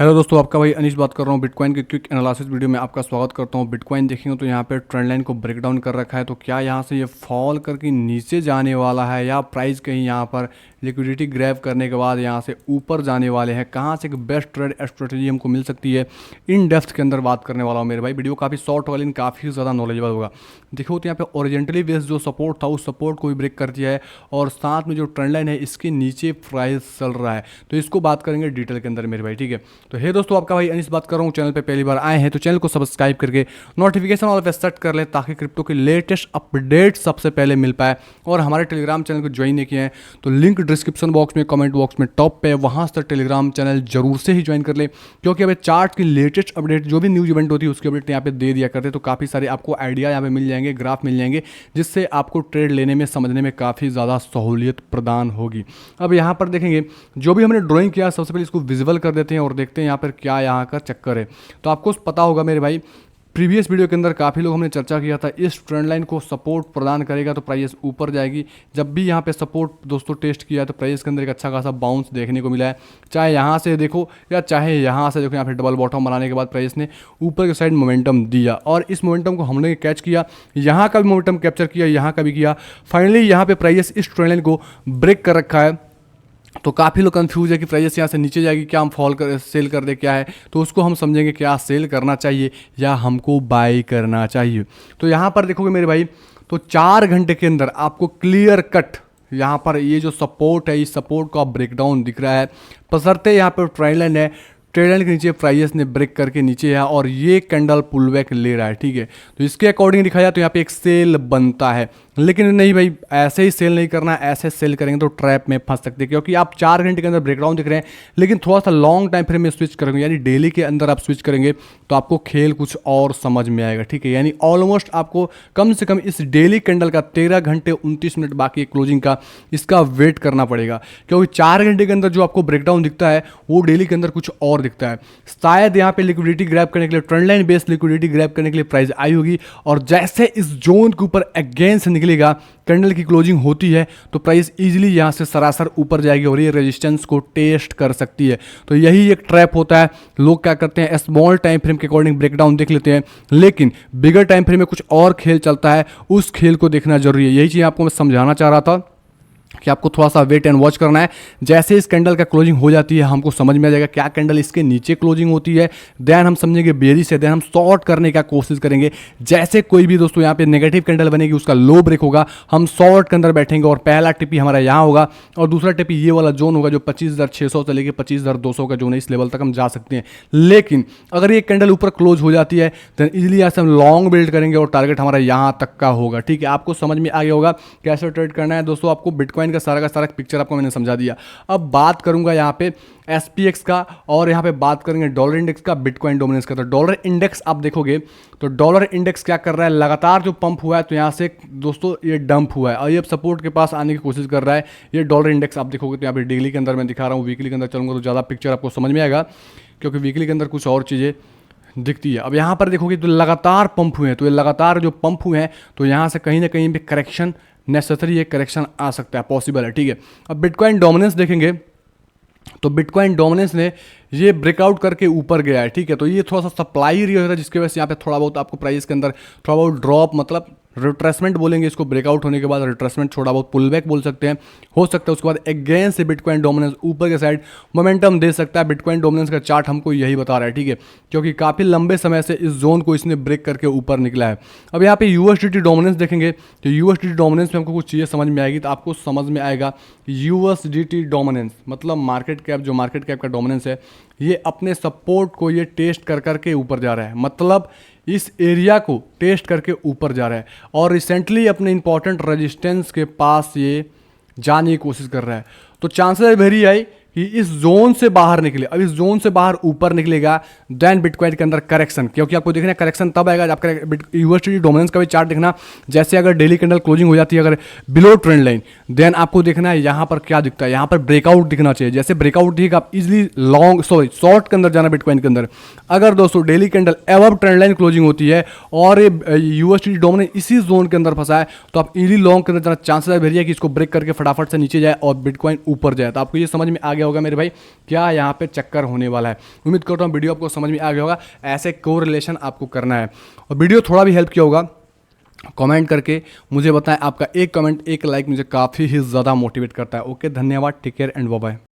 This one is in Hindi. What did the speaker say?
हेलो दोस्तों, आपका भाई अनीश बात कर रहा हूँ। बिटकॉइन के क्विक एनालिसिस वीडियो में आपका स्वागत करता हूँ। बिटकॉइन देखेंगे तो यहाँ पे ट्रेंड लाइन को ब्रेक डाउन कर रखा है। तो क्या यहाँ से ये फॉल करके नीचे जाने वाला है या प्राइस कहीं यहाँ पर लिक्विडिटी ग्रैब करने के बाद यहाँ से ऊपर जाने वाले हैं? कहाँ से एक बेस्ट ट्रेड स्ट्रेटजी हमको मिल सकती है, इन डेप्थ के अंदर बात करने वाला हूँ मेरे भाई। वीडियो काफ़ी शॉर्ट वाली, काफ़ी ज़्यादा नॉलेजेबल होगा। देखो तो यहाँ पे ओरिजेंटली बेस्ड जो सपोर्ट था उस सपोर्ट को भी ब्रेक कर दिया है और साथ में जो ट्रेंड लाइन है इसके नीचे प्राइस चल रहा है। तो इसको बात करेंगे डिटेल के अंदर मेरे भाई, ठीक है। तो हे दोस्तों, आपका भाई अनीश बात कर रहा हूँ। चैनल पे पहली बार आए हैं तो चैनल को सब्सक्राइब करके नोटिफिकेशन ऑल पे सेट कर लें ताकि क्रिप्टो के लेटेस्ट अपडेट सबसे पहले मिल पाए। और हमारे टेलीग्राम चैनल को ज्वाइन नहीं किए हैं तो लिंक डिस्क्रिप्शन बॉक्स में, कमेंट बॉक्स में टॉप पे, वहाँ से टेलीग्राम चैनल जरूर से ही ज्वाइन कर ले, क्योंकि अभी चार्ट की लेटेस्ट अपडेट जो भी न्यूज इवेंट होती है उसकी अपडेट यहाँ पे दे दिया करते। तो काफ़ी सारे आपको आइडिया यहाँ पे मिल जाएंगे, ग्राफ मिल जाएंगे, जिससे आपको ट्रेड लेने में, समझने में काफ़ी ज़्यादा सहूलियत प्रदान होगी। अब यहाँ पर देखेंगे जो भी हमने ड्राइंग किया, सबसे पहले इसको विजुअल कर देते हैं और देखते हैं यहाँ पर क्या यहाँ का चक्कर है। तो आपको पता होगा मेरे भाई, प्रीवियस वीडियो के अंदर काफ़ी लोग हमने चर्चा किया था, इस ट्रेंड लाइन को सपोर्ट प्रदान करेगा तो प्राइस ऊपर जाएगी। जब भी यहाँ पे सपोर्ट दोस्तों टेस्ट किया तो प्राइस के अंदर एक अच्छा खासा बाउंस देखने को मिला है। चाहे यहाँ से देखो या चाहे यहाँ से देखो, यहाँ पे डबल बॉटम बनाने के बाद प्राइस ने ऊपर के साइड मोमेंटम दिया और इस मोमेंटम को हमने कैच किया। यहाँ का भी मोमेंटम कैप्चर किया, यहाँ का भी किया। फाइनली यहाँ पे प्राइस इस ट्रेंड लाइन को ब्रेक कर रखा है। तो काफ़ी लोग कंफ्यूज है कि प्राइस यहाँ से नीचे जाएगी, क्या हम फॉल कर सेल कर दे, क्या है। तो उसको हम समझेंगे क्या सेल करना चाहिए या हमको बाई करना चाहिए। तो यहाँ पर देखोगे मेरे भाई, तो 4 घंटे के अंदर आपको क्लियर कट यहाँ पर ये जो सपोर्ट है, इस सपोर्ट का ब्रेकडाउन दिख रहा है। बशर्ते यहाँ पर ट्रेंड लाइन है, ट्रेंड लाइन के नीचे प्राइस ने ब्रेक करके नीचे है और ये कैंडल पुल बैक ले रहा है, ठीक है। तो इसके अकॉर्डिंग दिखाया तो यहाँ पे एक सेल बनता है, लेकिन नहीं भाई, ऐसे ही सेल नहीं करना। ऐसे सेल करेंगे तो ट्रैप में फंस सकते हैं, क्योंकि आप 4 घंटे के अंदर ब्रेकडाउन दिख रहे हैं, लेकिन थोड़ा सा लॉन्ग टाइम फ्रेम में स्विच करेंगे, यानी डेली के अंदर आप स्विच करेंगे तो आपको खेल कुछ और समझ में आएगा, ठीक है। यानी ऑलमोस्ट आपको कम से कम इस डेली कैंडल का 13 घंटे 29 मिनट बाकी है क्लोजिंग का, इसका वेट करना पड़ेगा, क्योंकि 4 घंटे के अंदर जो आपको ब्रेकडाउन दिखता है वो डेली के अंदर कुछ और दिखता है। शायद यहाँ पे लिक्विडिटी ग्रैब करने के लिए, trend line based liquidity grab करने के लिए प्राइस आई होगी और जैसे इस जोन के ऊपर अगेंस्ट निकलेगा, कैंडल की क्लोजिंग होती है तो प्राइस इजीली यहाँ से सरासर ऊपर जाएगी और ये रेजिस्टेंस को टेस्ट कर सकती है। तो यही एक ट्रैप होता है। लोग क्या करते हैं, स्मॉल टाइम फ्रेम के अकॉर्डिंग ब्रेकडाउन देख लेते हैं, लेकिन बिगर टाइम फ्रेम में कुछ और खेल चलता है, उस खेल को देखना जरूरी है। यही चीज़ आपको मैं समझाना चाह रहा था कि आपको थोड़ा सा वेट एंड वॉच करना है। जैसे इस कैंडल का क्लोजिंग हो जाती है, हमको समझ में आ जाएगा क्या कैंडल इसके नीचे क्लोजिंग होती है, देन हम समझेंगे बेरी से, देन हम शॉर्ट करने का कोशिश करेंगे। जैसे कोई भी दोस्तों यहाँ पे नेगेटिव कैंडल बनेगी, उसका लो ब्रेक होगा, हम शॉर्ट के अंदर बैठेंगे और पहला टिपी हमारा यहाँ होगा और दूसरा टिपी ये वाला जोन होगा जो 25,600 से लेकर 25,200 का जोन है, इस लेवल तक हम जा सकते हैं। लेकिन अगर ये कैंडल ऊपर क्लोज हो जाती है देन इजीली यहाँ से हम लॉन्ग बिल्ड करेंगे और टारगेट हमारा यहाँ तक का होगा, ठीक है। आपको समझ में आ गया होगा कैसे ट्रेड करना है दोस्तों। आपको बिटकॉइन का सारा पिक्चर आपको मैंने समझा दिया। अब बात करूंगा यहाँ पे SPX का और यहाँ पे बात करेंगे डॉलर इंडेक्स का, बिटकॉइन डोमिनेंस का। तो डॉलर इंडेक्स आप देखोगे तो डॉलर इंडेक्स क्या कर रहा है, लगातार जो पंप हुआ है तो यहाँ से दोस्तों ये डंप हुआ है और ये अब सपोर्ट के पास आने की कोशिश कर रहा है। ये डॉलर इंडेक्स आप देखोगे तो यहाँ पे डेली के अंदर मैं दिखा रहा हूँ, वीकली के अंदर चलूंगा तो ज़्यादा पिक्चर आपको समझ में आएगा, क्योंकि वीकली के अंदर कुछ और चीज़ें दिखती है। अब यहाँ पर देखोगे तो लगातार पंप हुए हैं, तो ये लगातार जो पंप हुए हैं तो यहाँ से कहीं ना कहीं पे करेक्शन नेसेसरी है, करेक्शन आ सकता है, पॉसिबल है, ठीक है। अब बिटकॉइन डोमिनेंस देखेंगे तो बिटकॉइन डोमिनेंस ने ये ब्रेकआउट करके ऊपर गया है, ठीक है। तो ये थोड़ा सा सप्लाई एरिया होता है जिसकी वजह से यहाँ पे थोड़ा बहुत आपको प्राइस के अंदर थोड़ा बहुत ड्रॉप, मतलब रिट्रेसमेंट बोलेंगे इसको, ब्रेकआउट होने के बाद रिट्रेसमेंट, थोड़ा बहुत पुल बैक बोल सकते हैं, हो सकता है। उसके बाद अगेंस्ट से बिटकॉइन डोमिनेंस ऊपर के साइड मोमेंटम दे सकता है। बिटकॉइन डोमिनेंस का चार्ट हमको यही बता रहा है, ठीक है, क्योंकि काफ़ी लंबे समय से इस जोन को इसने ब्रेक करके ऊपर निकला है। अब यहाँ पे USDT डोमिनेंस देखेंगे तो USDT डोमिनेंस में हमको कुछ चीज़ें समझ में आएगी। तो आपको समझ में आएगा USDT डोमिनेंस मतलब मार्केट कैप, जो मार्केट कैप का डोमिनेंस है, ये अपने सपोर्ट को ये टेस्ट कर करके ऊपर जा रहा है, मतलब इस एरिया को टेस्ट करके ऊपर जा रहा है और रिसेंटली अपने इंपॉर्टेंट रेजिस्टेंस के पास ये जाने की कोशिश कर रहा है। तो चांसेस है वेरी हाई कि इस जोन से बाहर निकले। अब इस जोन से बाहर ऊपर निकलेगा देन बिटकॉइन के अंदर करेक्शन, क्योंकि आपको देखना करेक्शन तब आएगा जब आपका USDT डोमिनेंस का भी चार्ट देखना। जैसे अगर डेली कैंडल क्लोजिंग हो जाती है अगर बिलो ट्रेंड लाइन, देन आपको देखना है यहाँ पर क्या दिखता है, यहाँ पर ब्रेकआउट दिखना चाहिए। जैसे ब्रेकआउट दिखेगा आप इजिली शॉर्ट के अंदर जाना बिटकॉइन के अंदर। अगर दोस्तों daily candle एवब trend line closing होती है और ये USDT डोमिनेंस इसी जोन के अंदर फंसा है तो आप इजिली लॉन्ग के अंदर जाना, चांसेस है वेरी है कि इसको ब्रेक करके फटाफट से नीचे जाए और बिटकॉइन ऊपर जाए। तो आपको ये समझ में आ गया गया होगा मेरे भाई क्या यहाँ पे चक्कर होने वाला है। उम्मीद करता हूँ वीडियो आपको समझ में आ गया होगा, ऐसे कोरिलेशन आपको करना है। और वीडियो थोड़ा भी हेल्प किया होगा कमेंट करके मुझे बताएं, आपका एक कमेंट एक लाइक मुझे काफ़ी ही ज़्यादा मोटिवेट करता है। ओके, धन्यवाद, take care and bye bye.